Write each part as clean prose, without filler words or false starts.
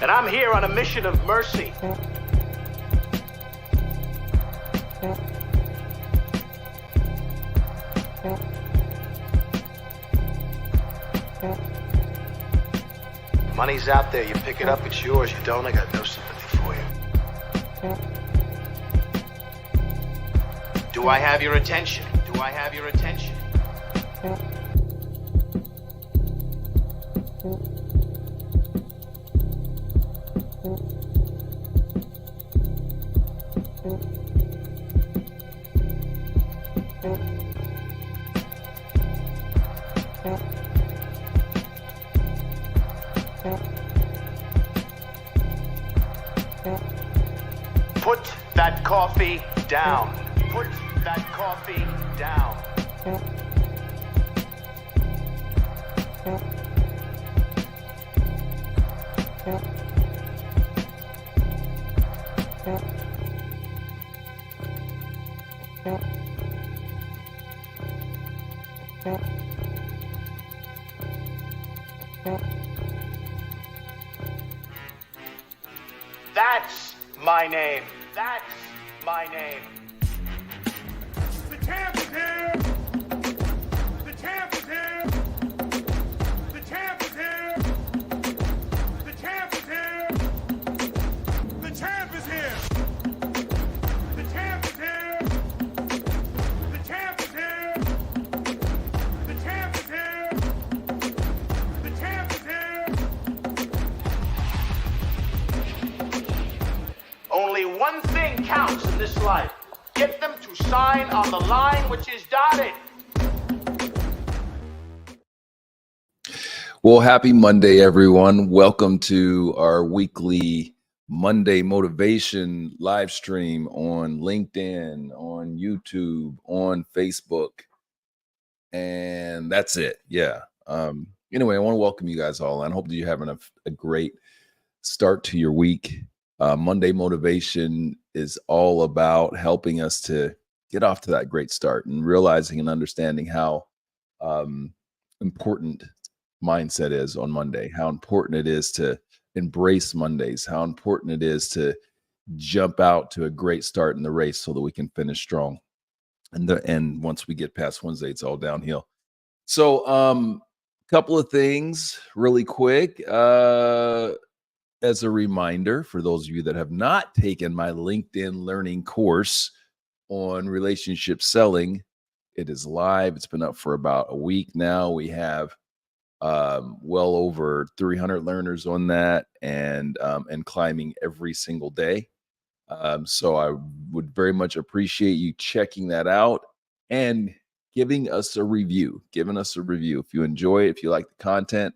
And I'm here on a mission of mercy. Money's out there, you pick it up, it's yours. You don't, I got no sympathy for you. Do I have your attention? Do I have your attention? Put that coffee down. Put that coffee down. That's my name. That's my name. The champ is here! The champ is here! The champ is here! The champ is here! The champ is here! The champ is here! The champ is here! The champ is here! The champ is here! Only one thing counts in this life. Get them to sign on the line which is dotted. Well, happy Monday, everyone. Welcome to our weekly Monday motivation live stream on LinkedIn, on YouTube, on Facebook. And that's it. Yeah. Anyway, I want to welcome you guys all and hope that you're having a great start to your week. Monday motivation is all about helping us to get off to that great start and realizing and understanding how important mindset is on Monday, how important it is to embrace Mondays, how important it is to jump out to a great start in the race so that we can finish strong. And once we get past Wednesday, it's all downhill. So couple of things really quick. As a reminder, for those of you that have not taken my LinkedIn learning course on relationship selling, it is live. It's been up for about a week now. We have well over 300 learners on that and climbing every single day. So I would very much appreciate you checking that out and giving us a review. If you enjoy it, if you like the content,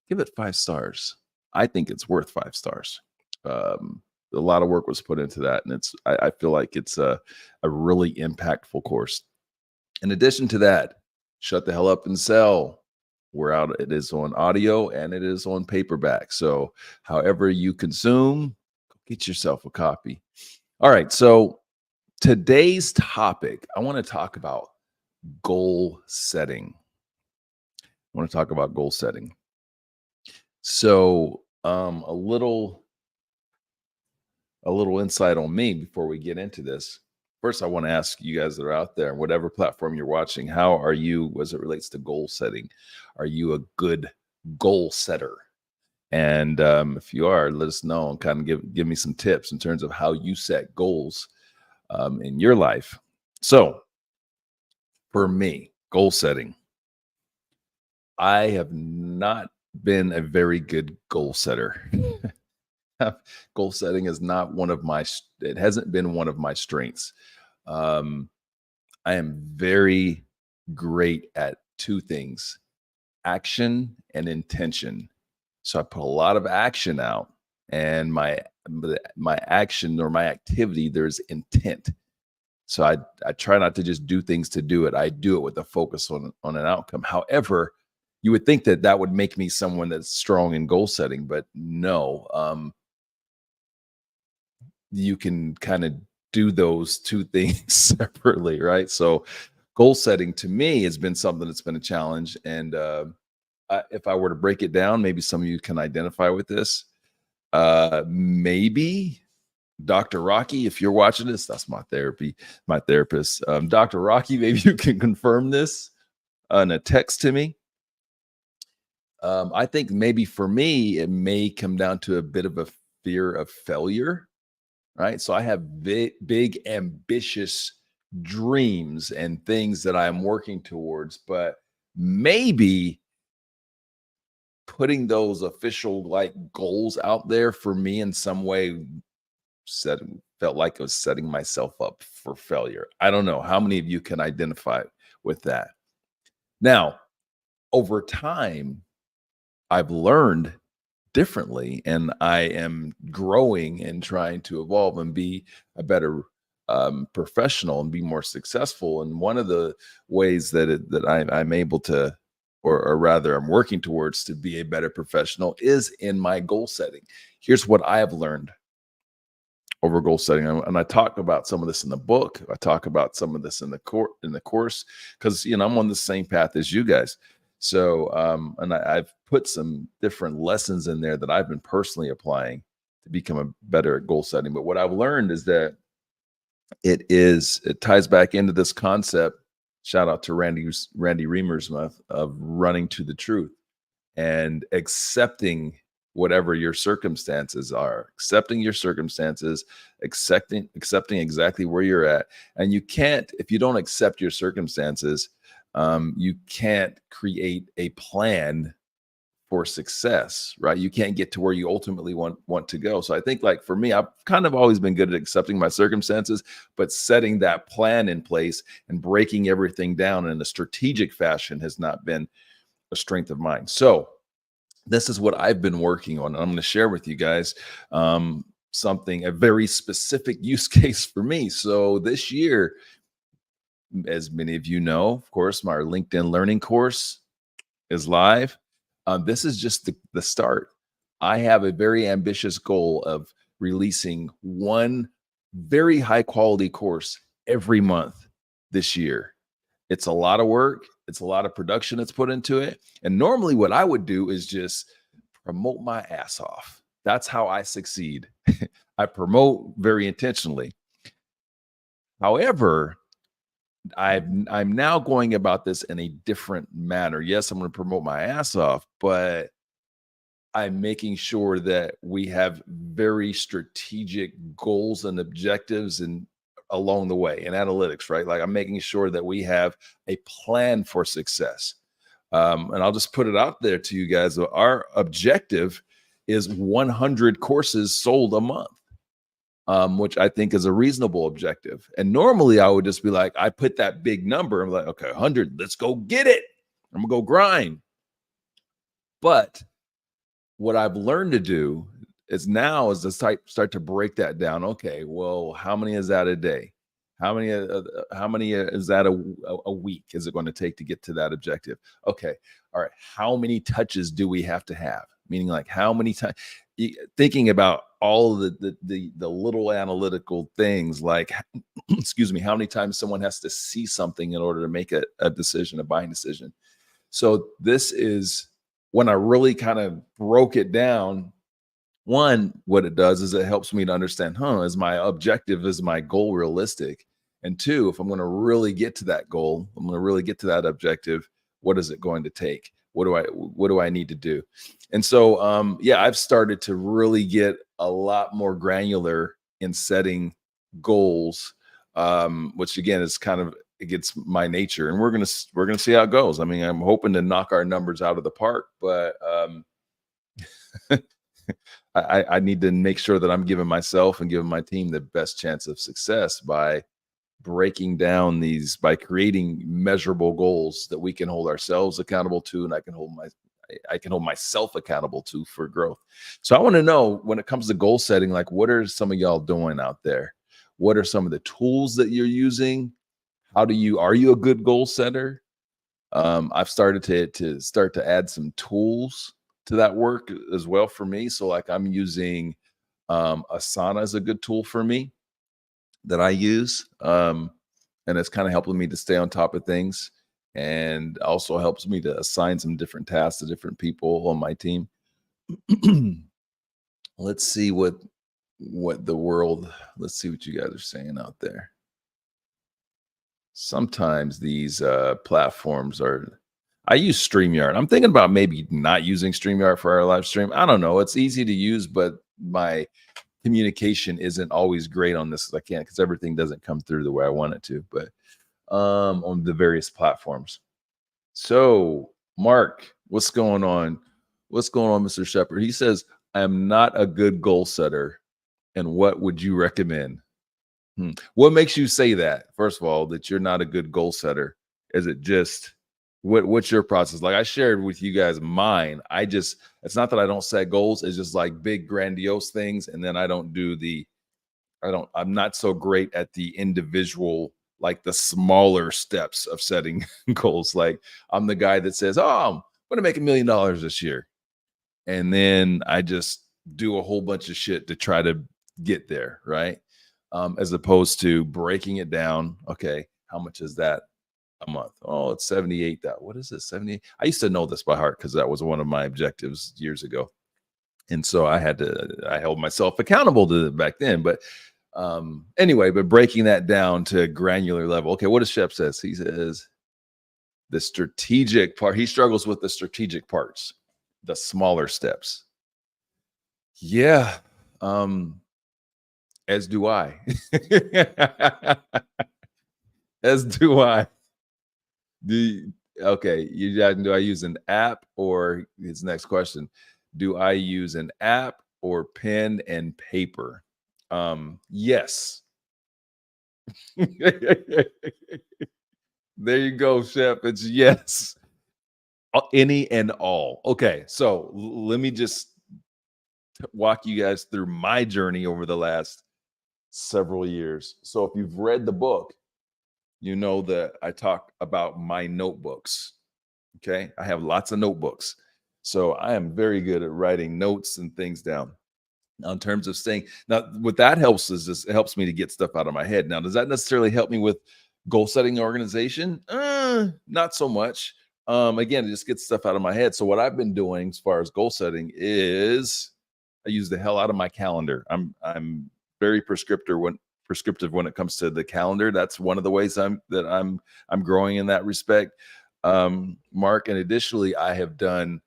give it 5 stars. I think it's worth 5 stars. A lot of work was put into that, and I feel like it's a really impactful course. In addition to that, Shut the Hell Up and Sell. We're out. It is on audio and it is on paperback. So however you consume, get yourself a copy. All right. So today's topic, I want to talk about goal setting. So a little insight on me before we get into this. First, I want to ask you guys that are out there, whatever platform you're watching, how are you as it relates to goal setting? Are you a good goal setter? And if you are, let us know and kind of give me some tips in terms of how you set goals in your life. So for me, goal setting, I have not been a very good goal setter. Goal setting is not it hasn't been one of my strengths. I am very great at 2 things, action and intention. So I put a lot of action out, and my action or my activity, there's intent. So I try not to just do things to do it. I do it with a focus on an outcome. However, you would think that would make me someone that's strong in goal setting, but no. you can kind of do those two things separately, right? So goal setting to me has been something that's been a challenge. And if I were to break it down, maybe some of you can identify with this. Maybe Dr. Rocky, if you're watching this, that's my therapist. Dr. Rocky, maybe you can confirm this in a text to me. I think maybe for me, it may come down to a bit of a fear of failure, right? So I have big ambitious dreams and things that I'm working towards, but maybe putting those official like goals out there for me in some way felt like I was setting myself up for failure. I don't know how many of you can identify with that. Now, over time, I've learned differently, and I am growing and trying to evolve and be a better professional and be more successful. And one of the ways that I'm able to, or rather, I'm working towards to be a better professional is in my goal setting. Here's what I have learned over goal setting, and I talk about some of this in the book. I talk about some of this in the course, because I'm on the same path as you guys. So, and I've put some different lessons in there that I've been personally applying to become better at goal setting. But what I've learned is that it ties back into this concept. Shout out to Randy Reamersmuth of running to the truth and accepting whatever your circumstances are, accepting exactly where you're at. And you can't, if you don't accept your circumstances, you can't create a plan for success, right? You can't get to where you ultimately want to go. So I think, like, for me, I've kind of always been good at accepting my circumstances, but setting that plan in place and breaking everything down in a strategic fashion has not been a strength of mine. So this is what I've been working on. And I'm going to share with you guys a very specific use case for me. So this year, as many of you know, of course, my LinkedIn Learning course is live. This is just the start. I have a very ambitious goal of releasing one very high quality course every month this year. It's a lot of work. It's a lot of production that's put into it. And normally what I would do is just promote my ass off. That's how I succeed. I promote very intentionally. However, I'm now going about this in a different manner. Yes, I'm going to promote my ass off, but I'm making sure that we have very strategic goals and objectives and along the way in analytics, right? Like, I'm making sure that we have a plan for success. And I'll just put it out there to you guys. Our objective is 100 courses sold a month. Which I think is a reasonable objective. And normally I would just be like, I put that big number. I'm like, okay, 100, let's go get it. I'm gonna go grind. But what I've learned to do is to start to break that down. Okay, well, how many is that a day? How many is that a week? Is it going to take to get to that objective? Okay, all right. How many touches do we have to have? Meaning, like, how many times? Thinking about all the little analytical things, like, excuse me, how many times someone has to see something in order to make a decision, a buying decision. So this is when I really kind of broke it down. One, what it does is it helps me to understand, is my objective, is my goal realistic? And two, if I'm going to really get to that goal, I'm going to really get to that objective, what is it going to take? What do I need to do? And so, I've started to really get a lot more granular in setting goals, which again is kind of against my nature. And we're gonna see how it goes. I mean, I'm hoping to knock our numbers out of the park, but I need to make sure that I'm giving myself and giving my team the best chance of success by breaking down by creating measurable goals that we can hold ourselves accountable to, and I can hold myself accountable to for growth. So I want to know, when it comes to goal setting, like, what are some of y'all doing out there? What are some of the tools that you're using? Are you a good goal setter? I've started to add some tools to that work as well for me. So, like, I'm using Asana is a good tool for me that I use. And it's kind of helping me to stay on top of things, and also helps me to assign some different tasks to different people on my team. Let's see what the world, let's see what you guys are saying out there. Sometimes these platforms are, I use StreamYard. I'm thinking about maybe not using StreamYard for our live stream. I don't know. It's easy to use, but my communication isn't always great on this. I can't, because everything doesn't come through the way I want it to, but on the various platforms. So, Mark, what's going on? What's going on, Mr. Shepard? He says, I am not a good goal setter. And what would you recommend? What makes you say that? First of all, that you're not a good goal setter? Is it just what's your process? Like I shared with you guys mine. It's not that I don't set goals, it's just like big grandiose things. And then I'm not so great at the individual, like the smaller steps of setting goals. Like I'm the guy that says, oh, I'm gonna make $1 million this year. And then I just do a whole bunch of shit to try to get there, right? As opposed to breaking it down. Okay, how much is that a month? Oh, it's 78. What is it? 78. I used to know this by heart because that was one of my objectives years ago. And so I held myself accountable to it back then. But anyway, but breaking that down to a granular level. Okay, what does Shep says? He says the strategic part, he struggles with the strategic parts, the smaller steps. Yeah. As do I. As do I. Okay, do I use an app, or his next question? Do I use an app or pen and paper? Yes. There you go, Shep. It's yes. Any and all. Okay, so let me just walk you guys through my journey over the last several years. So if you've read the book, you know that I talk about my notebooks. Okay, I have lots of notebooks. So I am very good at writing notes and things down. Now, in terms of saying, now what that helps is it helps me to get stuff out of my head. Now, does that necessarily help me with goal setting organization? Not so much. Again, it just gets stuff out of my head. So what I've been doing as far as goal setting is I use the hell out of my calendar. I'm very prescriptive when it comes to the calendar. That's one of the ways I'm growing in that respect. Mark, and additionally, I have done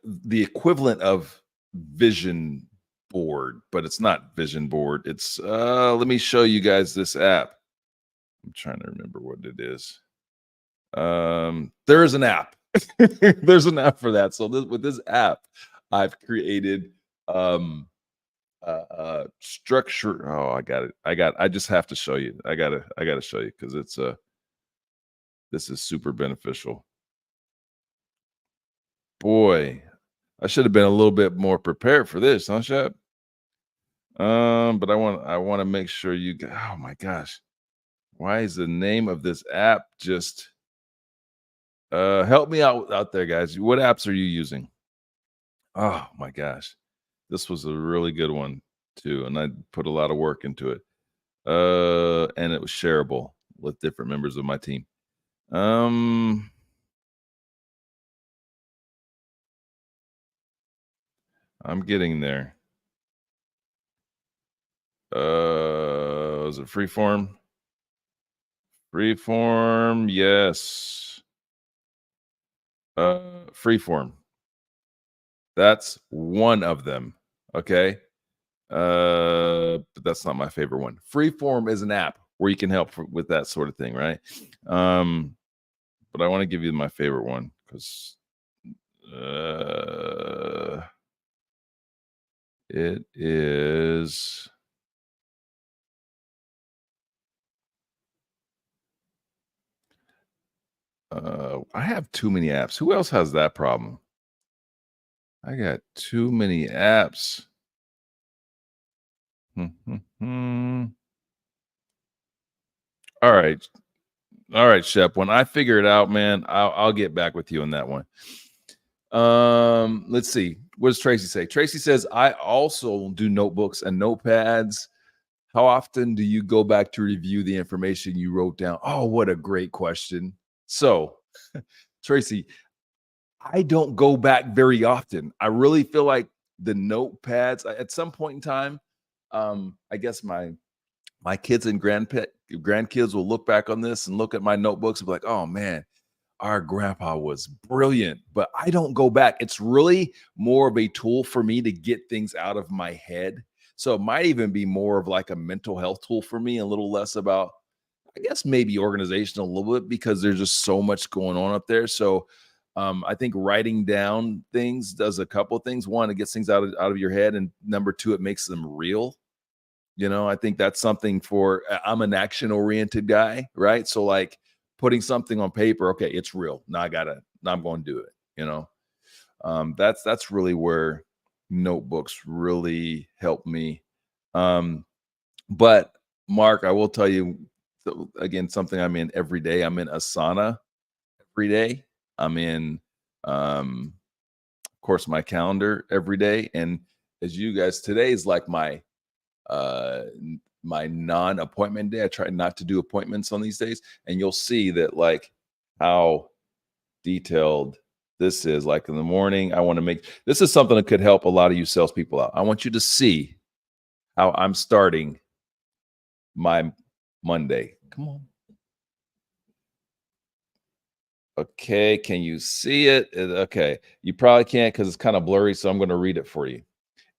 the equivalent of vision board, but it's not vision board. It's let me show you guys this app. I'm trying to remember what it is. There is an app. There's an app for that. So with this app, I've created structure. Oh, I got it. I just have to show you. I gotta show you because it's this is super beneficial. Boy, I should have been a little bit more prepared for this, huh, Shep? But I want to make sure you. Oh my gosh, why is the name of this app just? Help me out there, guys. What apps are you using? Oh my gosh, this was a really good one too, and I put a lot of work into it. And it was shareable with different members of my team. I'm getting there. Is it Freeform? Freeform, yes. Freeform. That's one of them. Okay. But that's not my favorite one. Freeform is an app where you can help with that sort of thing, right? But I want to give you my favorite one because it is. I have too many apps. Who else has that problem? I got too many apps. All right, Shep. When I figure it out, man, I'll get back with you on that one. Let's see. what does Tracy say? Tracy says, I also do notebooks and notepads. How often do you go back to review the information you wrote down? Oh, what a great question. So, Tracy, I don't go back very often. I really feel like the notepads at some point in time, I guess my kids and grandkids will look back on this and look at my notebooks and be like, oh man, our grandpa was brilliant. But I don't go back. It's really more of a tool for me to get things out of my head. So it might even be more of like a mental health tool for me, a little less about, I guess, maybe organization a little bit, because there's just so much going on up there. So I think writing down things does a couple of things. One, it gets things out of your head. And number two, it makes them real. I think that's something I'm an action oriented guy, right? So like putting something on paper, okay, it's real. Now I'm going to do it. That's really where notebooks really help me. But Mark, I will tell you again, something I'm in every day. I'm in Asana every day. I'm in, of course, my calendar every day. And as you guys, today is like my non-appointment day. I try not to do appointments on these days, and you'll see that like how detailed this is. Like in the morning, I want to make this is something that could help a lot of you salespeople out. I want you to see how I'm starting my Monday. Come on. Okay, can you see it? Okay, you probably can't because it's kind of blurry, so I'm going to read it for you.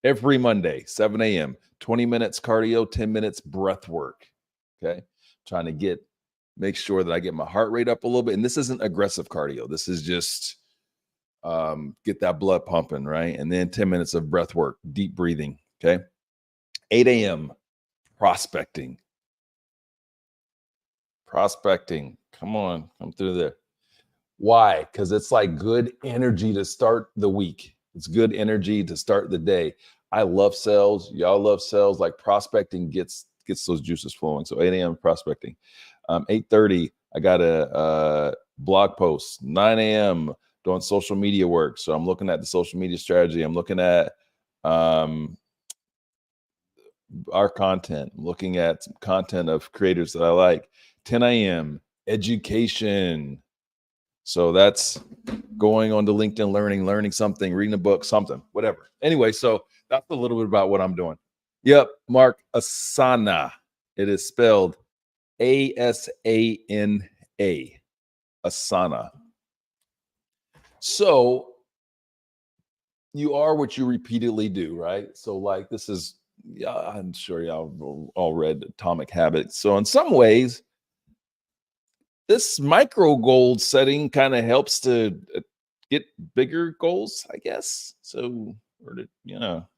Every Monday, 7 a.m., 20 minutes cardio, 10 minutes breath work. Okay, trying to make sure that I get my heart rate up a little bit. And this isn't aggressive cardio. This is just get that blood pumping, right? And then 10 minutes of breath work, deep breathing. Okay, 8 a.m., prospecting. Come on, come through there. Why? Because it's like good energy to start the week. It's good energy to start the day. I love sales. Y'all love sales. Like prospecting gets those juices flowing. So 8 a.m. prospecting. 8:30, I got a blog post. 9 a.m. doing social media work. So I'm looking at the social media strategy. I'm looking at our content. I'm looking at some content of creators that I like. 10 a.m. education. So that's going on to LinkedIn, learning something, reading a book, something, whatever. Anyway, so that's a little bit about what I'm doing. Yep, Mark, Asana. It is spelled Asana. Asana. So you are what you repeatedly do, right? So like this is, I'm sure y'all all read Atomic Habits. So in some ways, this micro goal setting kind of helps to get bigger goals, I guess. So,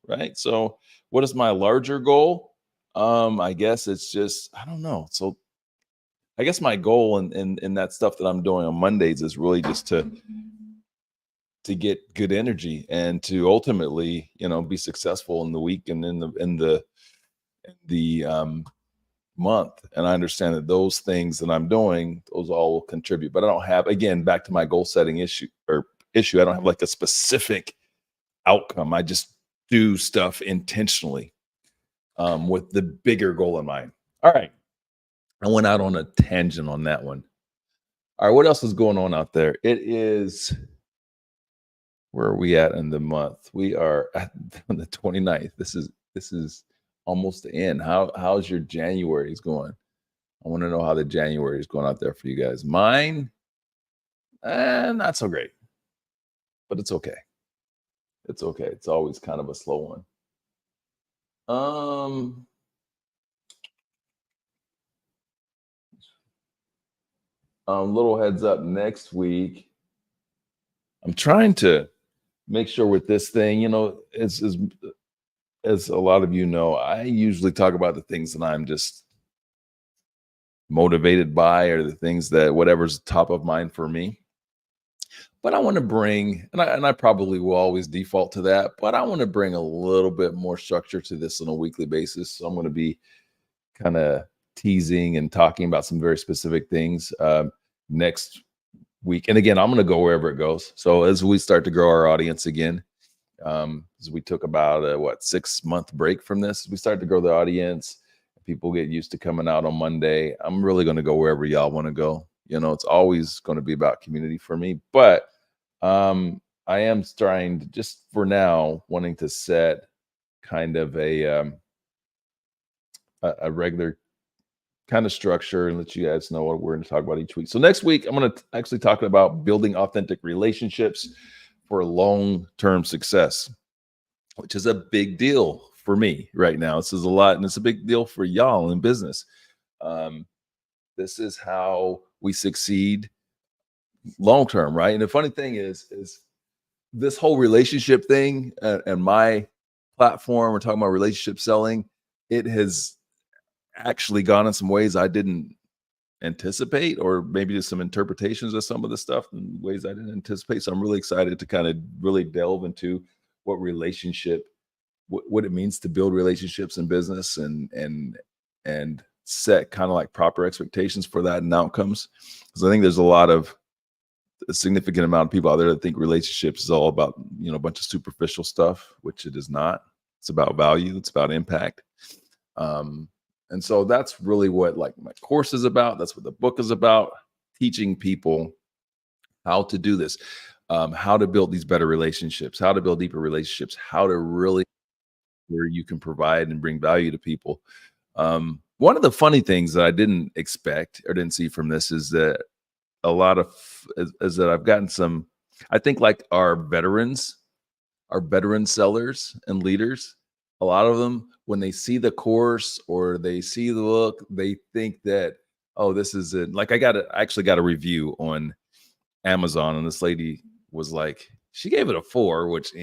right? So what is my larger goal? I guess it's just, I don't know. So I guess my goal in that stuff that I'm doing on Mondays is really just to get good energy and to ultimately, be successful in the week and in the month. And I understand that those things that I'm doing, those all will contribute, but I don't have, again, back to my goal setting issue, I don't have like a specific outcome. I just do stuff intentionally with the bigger goal in mind. All right. I went out on a tangent on that one. All right. What else is going on out there? It is, where are we at in the month? We are at the 29th. This is almost the end. How's your January's going? I want to know how the January is going out there for you guys. Mine, not so great, but it's okay. It's okay. It's always kind of a slow one. Little heads up, next week, I'm trying to make sure with this thing, as a lot of you know, I usually talk about the things that I'm just motivated by, or the things that whatever's top of mind for me. But I want to bring, and I probably will always default to that, but I want to bring a little bit more structure to this on a weekly basis. So I'm going to be kind of teasing and talking about some very specific things next week. And again, I'm going to go wherever it goes. So as we start to grow our audience again, As we took about a 6-month break from this, we started to grow the audience. People get used to coming out on Monday. I'm really going to go wherever y'all want to go. It's always going to be about community for me, but I am trying to, just for now, wanting to set kind of a regular kind of structure and let you guys know what we're going to talk about each week. So next week, I'm going to actually talk about building authentic relationships for long-term success, which is a big deal for me right now. This is a lot, and it's a big deal for y'all in business. This is how we succeed long-term, right? And the funny thing is this whole relationship thing and my platform, we're talking about relationship selling. It has actually gone in some ways I didn't anticipate, or maybe just some interpretations of some of the stuff in ways I didn't anticipate. So I'm really excited to kind of really delve into what what it means to build relationships in business and set kind of like proper expectations for that and outcomes. Because I think there's a significant amount of people out there that think relationships is all about, a bunch of superficial stuff, which it is not. It's about value. It's about impact. And so that's really what like my course is about. That's what the book is about, teaching people how to do this, how to build these better relationships, how to build deeper relationships, how to really where you can provide and bring value to people. One of the funny things that I didn't expect or didn't see from this is that that I've gotten some, I think like our veteran sellers and leaders, a lot of them, when they see the course or they see the book, they think that, oh, this is it. Like I actually got a review on Amazon, and this lady was like, she gave it a 4, which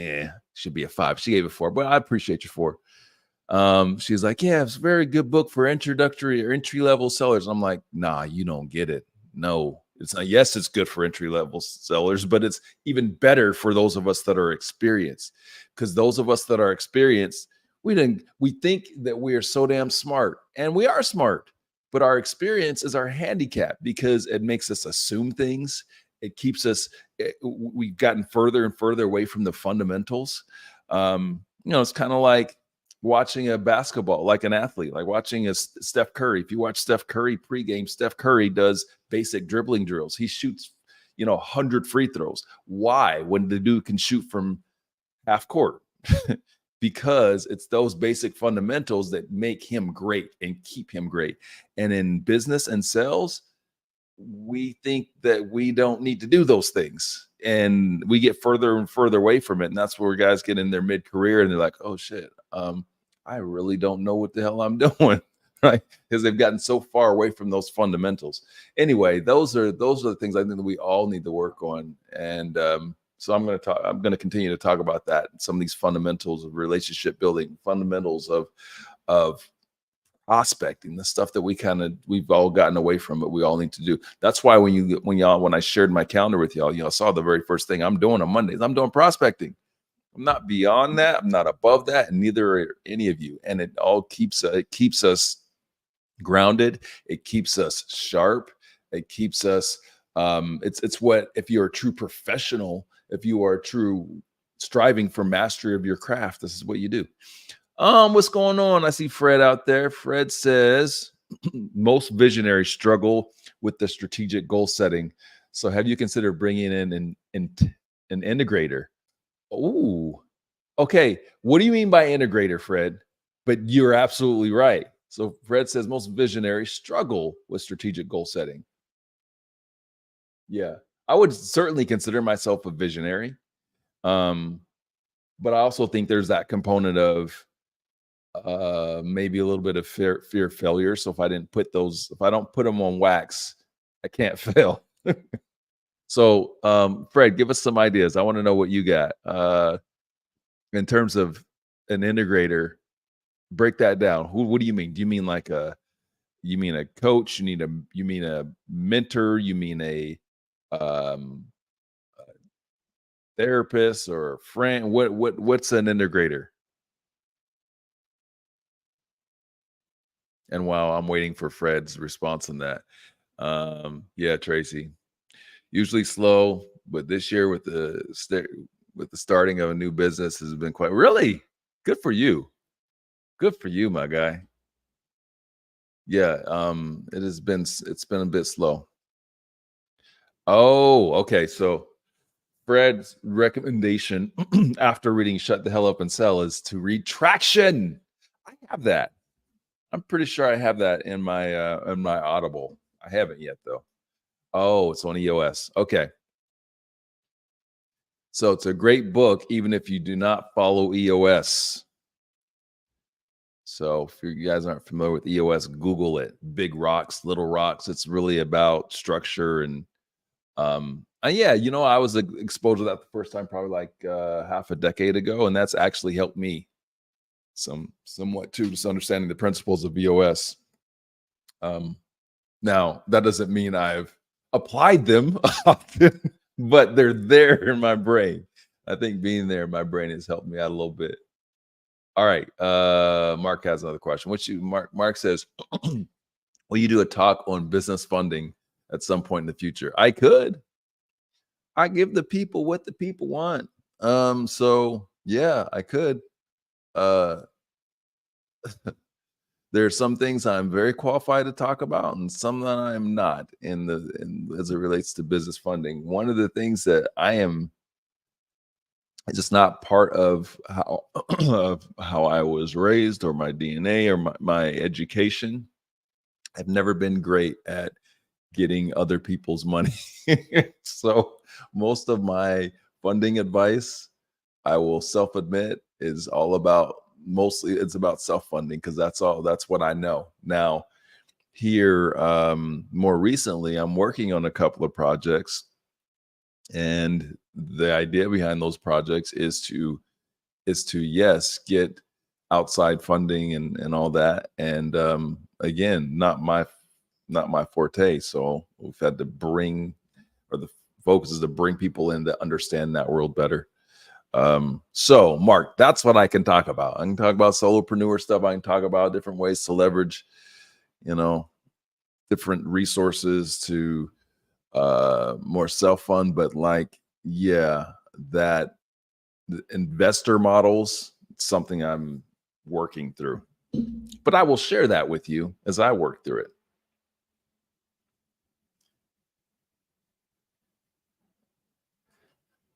should be a 5. She gave it 4, but I appreciate your 4. She's like, yeah, it's a very good book for introductory or entry level sellers. I'm like, nah, you don't get it. No, it's not. Yes, it's good for entry level sellers, but it's even better for those of us that are experienced, because those of us that are experienced, we think that we are so damn smart, and we are smart, but our experience is our handicap because it makes us assume things. It keeps us, we've gotten further and further away from the fundamentals. It's kind of like watching a basketball, like an athlete, like watching a Steph Curry. If you watch Steph Curry pregame, Steph Curry does basic dribbling drills. He shoots, 100 free throws. Why? When the dude can shoot from half court. Because it's those basic fundamentals that make him great and keep him great. And in business and sales, we think that we don't need to do those things, and we get further and further away from it. And that's where guys get in their mid-career and they're like, oh shit, I really don't know what the hell I'm doing, right? Because they've gotten so far away from those fundamentals. Anyway, those are the things I think that we all need to work on. And so I'm going to continue to talk about that. Some of these fundamentals of relationship building, fundamentals of prospecting, the stuff that we've all gotten away from, but we all need to do. That's why when I shared my calendar with y'all saw the very first thing I'm doing on Mondays, I'm doing prospecting. I'm not beyond that. I'm not above that, and neither are any of you. And it all keeps us grounded. It keeps us sharp. It keeps us. It's what, if you're a true professional, if you are true striving for mastery of your craft, this is what you do. What's going on? I see Fred out there. Fred says most visionaries struggle with the strategic goal setting. So have you considered bringing in an integrator? Ooh, okay. What do you mean by integrator, Fred? But you're absolutely right. So Fred says most visionaries struggle with strategic goal setting. Yeah, I would certainly consider myself a visionary. But I also think there's that component of maybe a little bit of fear of failure. So if I don't put them on wax, I can't fail. So Fred, give us some ideas. I want to know what you got in terms of an integrator. Break that down. What do you mean? Do you mean like you mean a coach? You mean a mentor? You mean a therapist or a friend? What's an integrator? And while I'm waiting for Fred's response on that, yeah, Tracy, usually slow, but this year with the with the starting of a new business has been quite really good for you. Good for you, my guy. Yeah, it's been a bit slow. Oh, okay. So Fred's recommendation after reading Shut the Hell Up and Sell is to read Traction. I have that. I'm pretty sure I have that in my Audible. I haven't yet though. Oh, it's on EOS. Okay. So it's a great book, even if you do not follow EOS. So if you guys aren't familiar with EOS, Google it. Big rocks, little rocks. It's really about structure and yeah, I was exposed to that the first time probably like half a decade ago, and that's actually helped me somewhat too, just understanding the principles of EOS. Now that doesn't mean I've applied them often, but they're there in my brain. I think being there in my brain has helped me out a little bit. All right. Mark has another question. Mark says, will you do a talk on business funding at some point in the future? I could. I give the people what the people want. So yeah, I could. Uh there are some things I'm very qualified to talk about and some that I'm not as it relates to business funding. One of the things that I am it's just not part of how of how I was raised or my DNA or my education. I've never been great at getting other people's money. So most of my funding advice, I will self-admit, is all about mostly it's about self-funding because that's what I know. Now, here more recently, I'm working on a couple of projects, and the idea behind those projects is to yes, get outside funding and all that. And again, not my forte. So we've had to the focus is to bring people in that understand that world better. So Mark, that's what I can talk about. I can talk about solopreneur stuff. I can talk about different ways to leverage, different resources to more self-fund, but like, yeah, that the investor models, something I'm working through. But I will share that with you as I work through it.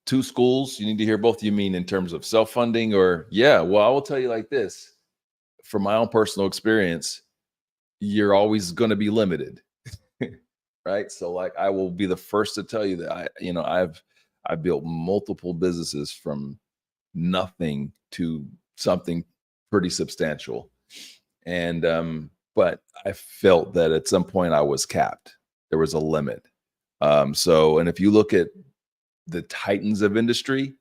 Two schools, you need to hear both. You mean in terms of self-funding or yeah, well, I will tell you like this. From my own personal experience, you're always going to be limited. Right? So like I will be the first to tell you that I've built multiple businesses from nothing to something pretty substantial. And but I felt that at some point I was capped. There was a limit. And if you look at the titans of industry,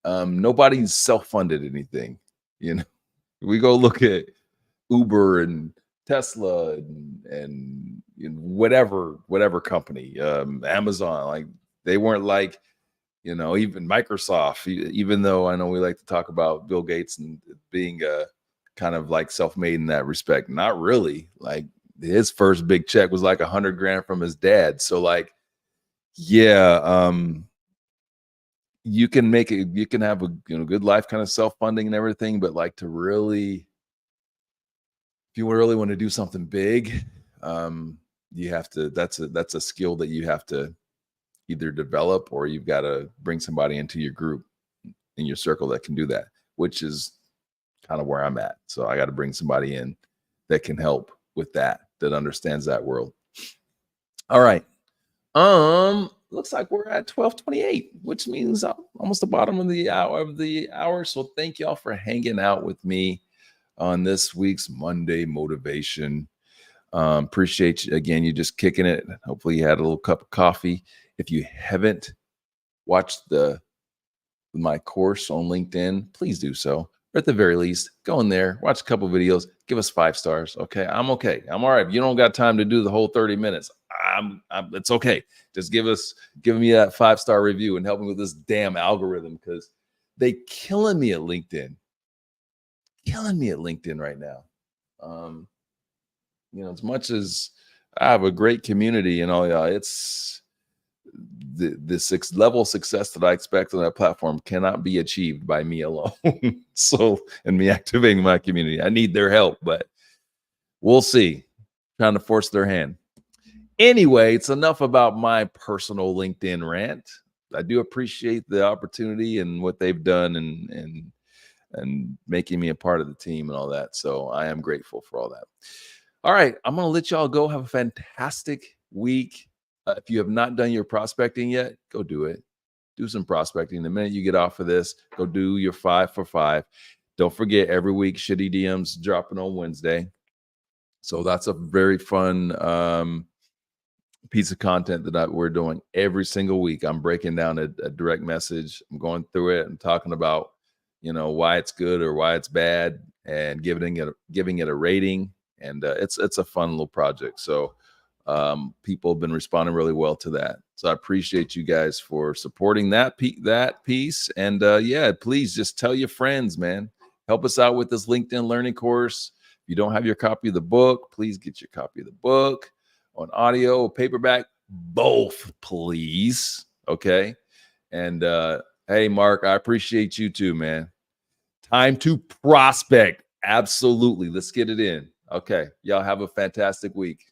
nobody's self-funded anything. We go look at Uber and Tesla and whatever company, Amazon, like they weren't like, even Microsoft, even though I know we like to talk about Bill Gates and being kind of like self-made in that respect. Not really. Like his first big check was like $100,000 from his dad. So like, yeah, you can make it, you can have a good life kind of self-funding and everything, but like to really, if you really want to do something big, you have to, that's a skill that you have to either develop or you've got to bring somebody into your group, in your circle that can do that, which is kind of where I'm at. So I got to bring somebody in that can help with that understands that world. All right. Looks like we're at 12:28, which means almost the bottom of the hour. So thank y'all for hanging out with me on this week's Monday Motivation. Appreciate you again. You just kicking it. Hopefully you had a little cup of coffee. If you haven't watched my course on LinkedIn, please do so. Or at the very least, go in there, watch a couple videos, give us 5 stars. Okay. I'm okay. I'm all right. If you don't got time to do the whole 30 minutes, it's okay. Just give me that 5-star review and help me with this damn algorithm, because they killing me at LinkedIn. Right now. As much as I have a great community and all, yeah, the level of success that I expect on that platform cannot be achieved by me alone. So, and me activating my community, I need their help, but we'll see. Trying to force their hand. Anyway, it's enough about my personal LinkedIn rant. I do appreciate the opportunity and what they've done and making me a part of the team and all that. So I am grateful for all that. All right, I'm going to let y'all go. Have a fantastic week. If you have not done your prospecting yet, go do it. Do some prospecting. The minute you get off of this, go do your 5 for 5. Don't forget, every week, Shitty DMs dropping on Wednesday. So that's a very fun piece of content that we're doing every single week. I'm breaking down a direct message. I'm going through it and talking about, why it's good or why it's bad, and giving it a rating. And it's a fun little project. So people have been responding really well to that. So I appreciate you guys for supporting that piece. And yeah, please just tell your friends, man. Help us out with this LinkedIn learning course. If you don't have your copy of the book, please get your copy of the book on audio, paperback, both, please. Okay. And hey, Mark, I appreciate you too, man. Time to prospect. Absolutely. Let's get it in. Okay. Y'all have a fantastic week.